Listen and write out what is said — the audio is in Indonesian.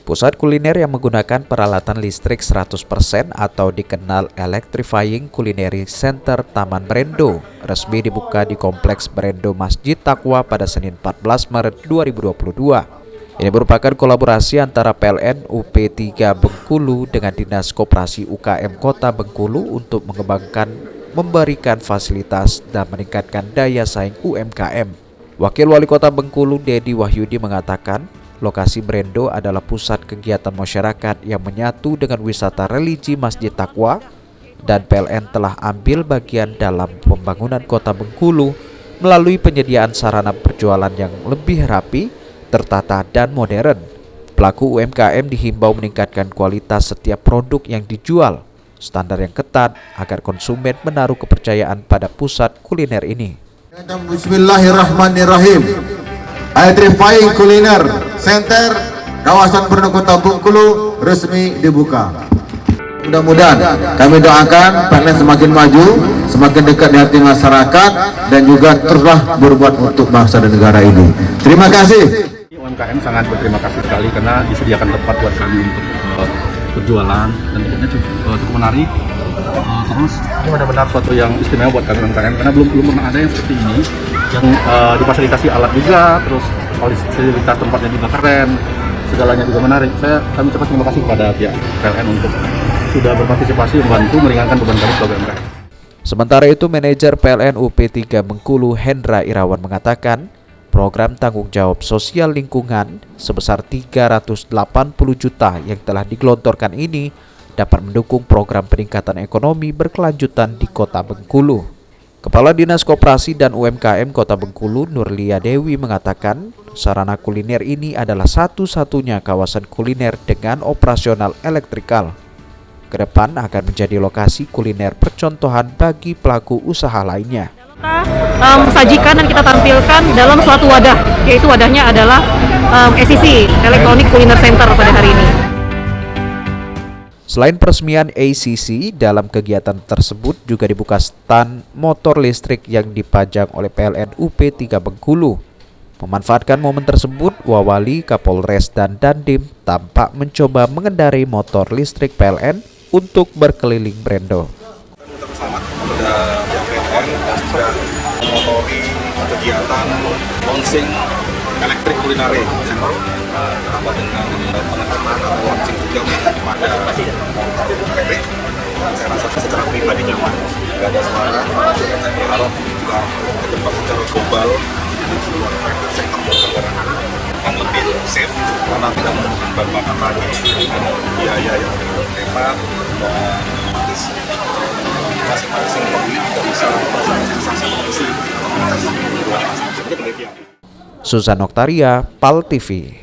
Pusat kuliner yang menggunakan peralatan listrik 100% atau dikenal Electrifying Culinary Center Taman Brendo resmi dibuka di Kompleks Brendo Masjid Taqwa pada Senin 14 Maret 2022. Ini merupakan kolaborasi antara PLN UP3 Bengkulu dengan Dinas Koperasi UKM Kota Bengkulu untuk memberikan fasilitas dan meningkatkan daya saing UMKM. Wakil Wali Kota Bengkulu Dedi Wahyudi mengatakan, lokasi Brendo adalah pusat kegiatan masyarakat yang menyatu dengan wisata religi Masjid Taqwa, dan PLN telah ambil bagian dalam pembangunan Kota Bengkulu melalui penyediaan sarana perjualan yang lebih rapi, tertata dan modern. Pelaku UMKM dihimbau meningkatkan kualitas setiap produk yang dijual, standar yang ketat agar konsumen menaruh kepercayaan pada pusat kuliner ini. Bismillahirrahmanirrahim. Electrifying Culiner Center kawasan Brendo Kota Bengkulu resmi dibuka. Mudah-mudahan kami doakan PLN semakin maju, semakin dekat di hati masyarakat, dan juga teruslah berbuat untuk bangsa dan negara ini. Terima kasih. UMKM sangat berterima kasih sekali karena disediakan tempat buat kami untuk berjualan, dan tentunya cukup menarik. Terus ini benar-benar suatu yang istimewa buat kami UMKM karena belum pernah ada yang seperti ini, yang difasilitasi alat juga, terus fasilitas tempatnya juga keren, segalanya juga menarik. Kami ucapkan terima kasih kepada pihak PLN untuk sudah berpartisipasi membantu meringankan beban kami sebagai UMKM. Sementara itu, manajer PLN UP3 Bengkulu Hendra Irawan mengatakan, program tanggung jawab sosial lingkungan sebesar 380 juta yang telah digelontorkan ini dapat mendukung program peningkatan ekonomi berkelanjutan di Kota Bengkulu. Kepala Dinas Koperasi dan UMKM Kota Bengkulu Nurlia Dewi mengatakan, sarana kuliner ini adalah satu-satunya kawasan kuliner dengan operasional elektrikal. Kedepan akan menjadi lokasi kuliner percontohan bagi pelaku usaha lainnya. Kita sajikan dan kita tampilkan dalam suatu wadah, yaitu wadahnya adalah ECC Electronic Culinary Center pada hari ini. Selain peresmian ACC, dalam kegiatan tersebut juga dibuka stand motor listrik yang dipajang oleh PLN UP3 Bengkulu. Memanfaatkan momen tersebut, Wawali, Kapolres, dan Dandim tampak mencoba mengendarai motor listrik PLN untuk berkeliling Brendo. Selamat kepada PLN dan sudah memotori kegiatan launching elektrik kulineri center ditambah dengan penekanan atau launching juga pada elektrik. Saya rasa secara pribadi nyaman, tidak ada suara, dan saya berharap juga kedepan secara global jadi sebuah sektor kendaraan yang lebih safe karena tidak membutuhkan bahan bakar lagi, biaya yang hemat, dan masing-masing pemilik juga bisa transaksi koneksi. Susan Oktaria, PAL TV.